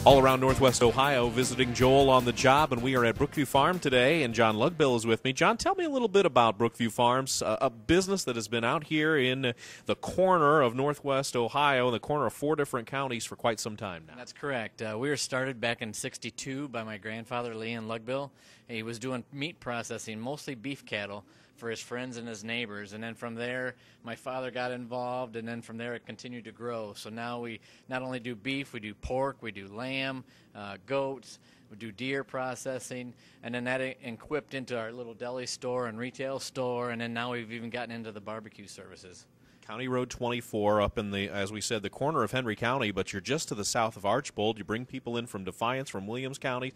All around Northwest Ohio, visiting Joel on the job, and we are at Brookview Farm today, and Jon Lugbill is with me. Jon, tell me a little bit about Brookview Farms, a business that has been out here in the corner of Northwest Ohio, in the corner of 4 different counties for quite some time now. That's correct. We were started back in '62 by my grandfather, Jon Lugbill. He was doing meat processing, mostly beef cattle, for his friends and his neighbors, and then from there my father got involved, and then from there it continued to grow. So now we not only do beef, we do pork, we do lamb, goats, we do deer processing, and then that equipped into our little deli store and retail store, and then now we've even gotten into the barbecue services. County Road 24 up in the, as we said, the corner of Henry County, but you're just to the south of Archbold. You bring people in from Defiance, from Williams County.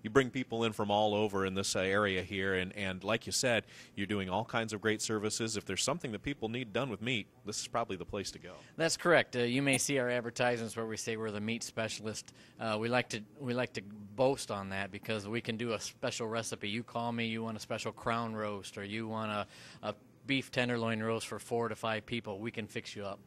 You bring people in from all over in this area here, and like you said, you're doing all kinds of great services. If there's something that people need done with meat, this is probably the place to go. That's correct. You may see our advertisements where we say we're the meat specialist. We like to boast on that because we can do a special recipe. You call me, you want a special crown roast, or you want a beef tenderloin roast for 4 to 5 people. We can fix you up.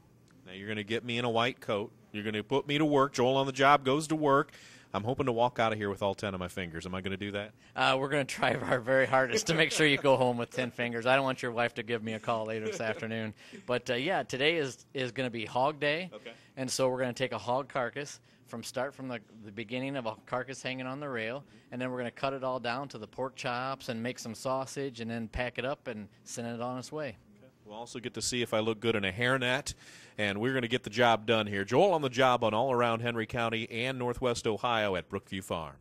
Now you're going to get me in a white coat. You're going to put me to work. Joel on the job goes to work. I'm hoping to walk out of here with all 10 of my fingers. Am I going to do that? We're going to try our very hardest to make sure you go home with 10 fingers. I don't want your wife to give me a call later this afternoon. But, yeah, today is going to be hog day. Okay. And so we're going to take a hog carcass from the beginning of a carcass hanging on the rail, and then we're going to cut it all down to the pork chops and make some sausage and then pack it up and send it on its way. We'll also get to see if I look good in a hairnet, and we're going to get the job done here. Joel on the job on all around Henry County and Northwest Ohio at Brookview Farm.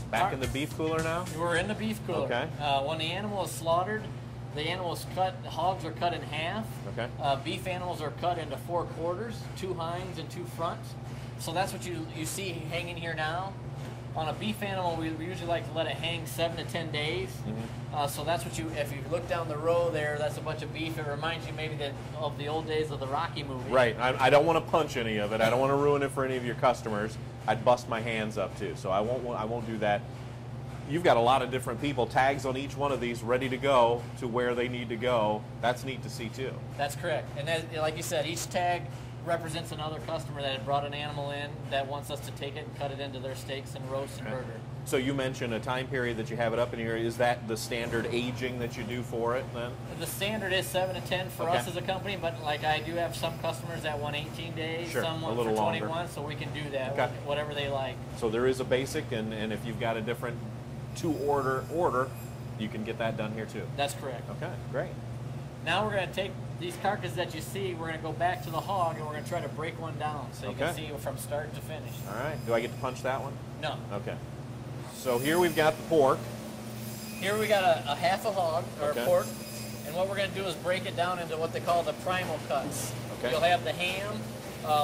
Back in the beef cooler now? We're in the beef cooler. Okay. When the animal is slaughtered, the hogs are cut in half. Okay. Beef animals are cut into 4 quarters, 2 hinds and 2 fronts. So that's what you see hanging here now. On a beef animal, we usually like to let it hang 7 to 10 days. Mm-hmm. So that's what if you look down the row there, that's a bunch of beef. It reminds you maybe of the old days of the Rocky movie. Right. I don't want to punch any of it. I don't want to ruin it for any of your customers. I'd bust my hands up too, so I won't do that. You've got a lot of different people, tags on each one of these ready to go to where they need to go. That's neat to see too. That's correct. And like you said, each tag represents another customer that had brought an animal in that wants us to take it and cut it into their steaks and roast and burger. So you mentioned a time period that you have it up in here. Is that the standard aging that you do for it then? The standard is 7 to 10 for us as a company, but like I do have some customers that want 18 days, sure, some want for 21, so we can do that, whatever they like. So there is a basic, and if you've got a different order, you can get that done here too. That's correct. Okay, great. Now we're going to take these carcasses that you see, we're going to go back to the hog, and we're going to try to break one down so you can see from start to finish. All right. Do I get to punch that one? No. Okay. So here we've got the pork. Here we got a half a hog, or pork, and what we're going to do is break it down into what they call the primal cuts. Okay. You'll have the ham,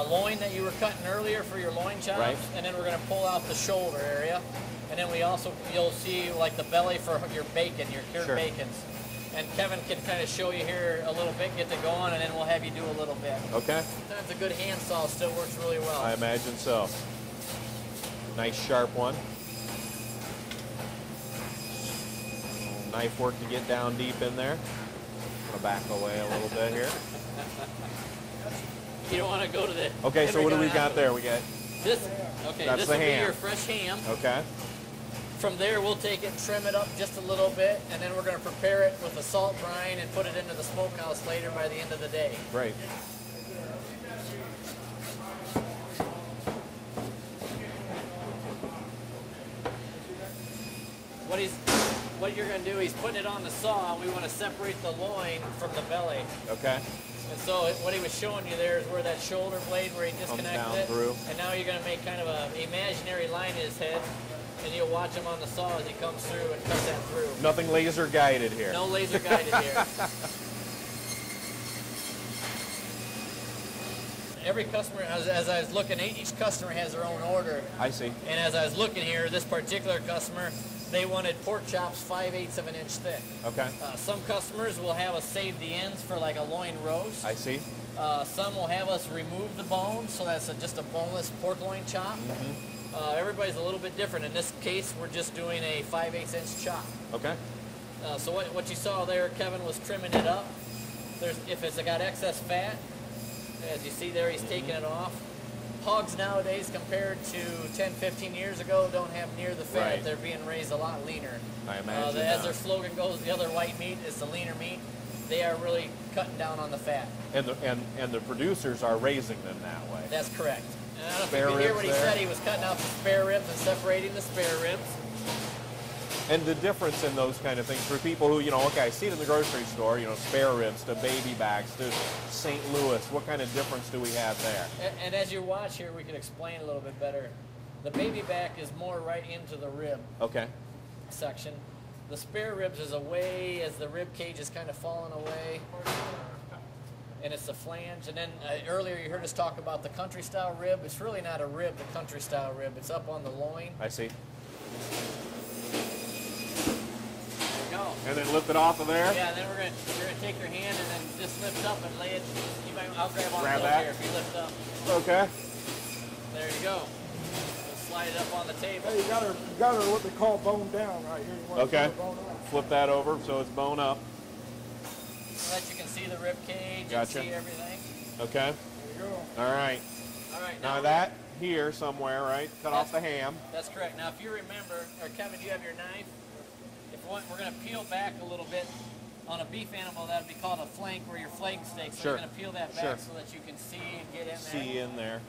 loin that you were cutting earlier for your loin chops, and then we're going to pull out the shoulder area, and then you'll see like the belly for your bacon, your cured bacons. And Kevin can kind of show you here a little bit, get to going, and then we'll have you do a little bit. Okay. Sometimes a good hand saw still works really well. I imagine so. Nice sharp one. Knife work to get down deep in there. I'm going to back away a little bit here. You don't want to go to the... Okay, so what do we got there? We got... This. Okay, that's this will be your fresh ham. Okay. From there, we'll take it, trim it up just a little bit, and then we're going to prepare it with a salt brine and put it into the smokehouse later by the end of the day. Great. What you're going to do, he's putting it on the saw, and we want to separate the loin from the belly. Okay. And so what he was showing you there is where that shoulder blade, where he disconnected it. Through. And now you're going to make kind of an imaginary line in his head, and you'll watch him on the saw as he comes through and cut that through. Nothing laser guided here. No laser guided here. Every customer, as I was looking, each customer has their own order. I see. And as I was looking here, this particular customer, They wanted pork chops 5/8 of an inch thick. Okay. Some customers will have us save the ends for like a loin roast. I see. Some will have us remove the bone, so that's just a boneless pork loin chop. Everybody's a little bit different. In this case, we're just doing a 5/8 inch chop. Okay. So what you saw there, Kevin was trimming it up. If it's got excess fat, as you see there, he's taking it off. Hogs nowadays, compared to 10, 15 years ago, don't have near the fat. Right. They're being raised a lot leaner. I imagine As their slogan goes, the other white meat is the leaner meat. They are really cutting down on the fat. And the producers are raising them that way. That's correct. And I don't know Spare if you could hear ribs what he there. said. He was cutting out the spare ribs and separating the spare ribs. And the difference in those kind of things for people who, okay, I see it in the grocery store, spare ribs to baby backs to St. Louis. What kind of difference do we have there? And as you watch here, we can explain a little bit better. The baby back is more right into the rib Okay. section. The spare ribs is away as the rib cage is kind of falling away. And it's the flange. And then earlier you heard us talk about the country style rib. It's really not a rib, the country style rib. It's up on the loin. I see. Go. And then lift it off of there? Yeah, then you're gonna take your hand and then just lift up and lay it. I'll grab on Grab the that. here if you lift up. Okay. There you go. Just slide it up on the table. Hey, you got her what they call bone down right here. You want Okay. to bone up. Flip that over so it's bone up. So that you can see the rib cage Gotcha. and see everything. Okay. There you go. All right. All right. Now that here somewhere, right? Cut off the ham. That's correct. Now if you remember, or Kevin, do you have your knife? We're going to peel back a little bit. On a beef animal, that would be called a flank, where your flank steak. So Sure. you're going to peel that back Sure. so that you can see and get in there. See in there.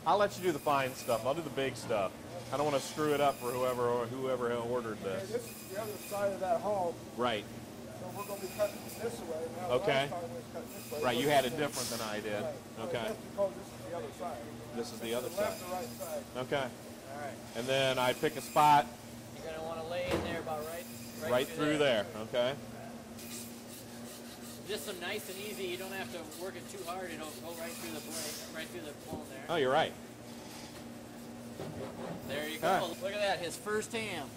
I'll let you do the fine stuff. I'll do the big stuff. I don't want to screw it up for whoever ordered Okay, this. this is the other side of that hog, Right. so we're going to be cutting this way. Now, Okay. last time we was cutting this way. Right. You had it different than I did. Right. Okay. That's because this is the other side. This is the other The side. left or right side. Okay. All right. And then I pick a spot You're going to want to lay in there about right through there. Okay. Just some nice and easy. You don't have to work it too hard. It'll go right through the blade, right through the bone there. Oh, you're right. There you go. Ah. Look at that. His first ham.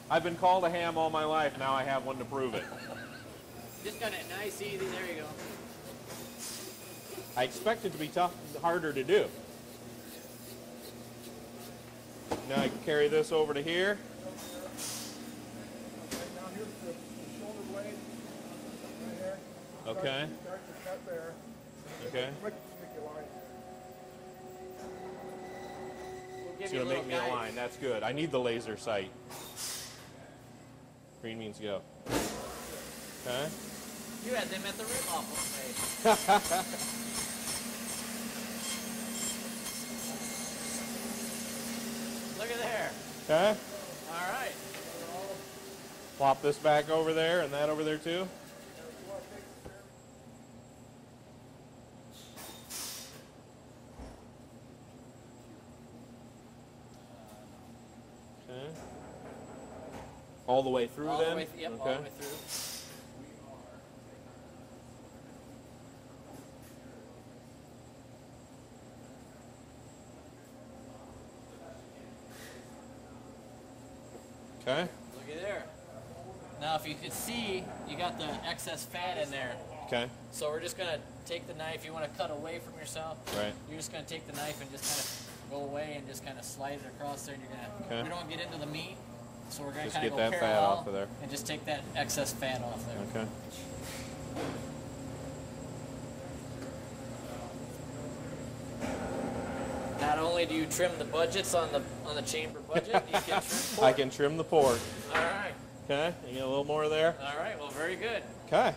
I've been called a ham all my life. Now I have one to prove it. Just got it nice, easy. There you go. I expect it to be harder to do. Now I can carry this over to here. Okay, now here's the shoulder blade. Right here. Okay. Start to cut there. Okay. Stick your line. We'll give It's you going a to little make me a guide. line. That's good. I need the laser sight. Green means go. Okay. You had them at the rib off place. Look at there. Okay. All right. Plop this back over there and that over there too. Okay. All the way through All then? the way, yep, all Okay. the way through. Okay. Looky there. Now, if you could see, you got the excess fat in there. Okay. So we're just gonna take the knife. You want to cut away from yourself. Right. You're just gonna take the knife and just kind of go away and just kind of slide it across there. And you're gonna. Okay. We don't want to get into the meat, so we're gonna Just kind of get go that fat parallel off of there. and just take that excess fat off there. Okay. Not only do you trim the budgets on the chamber budget, you can trim pork. I can trim the pork. All right. Okay. You get a little more there? All right. Well, very good. Okay.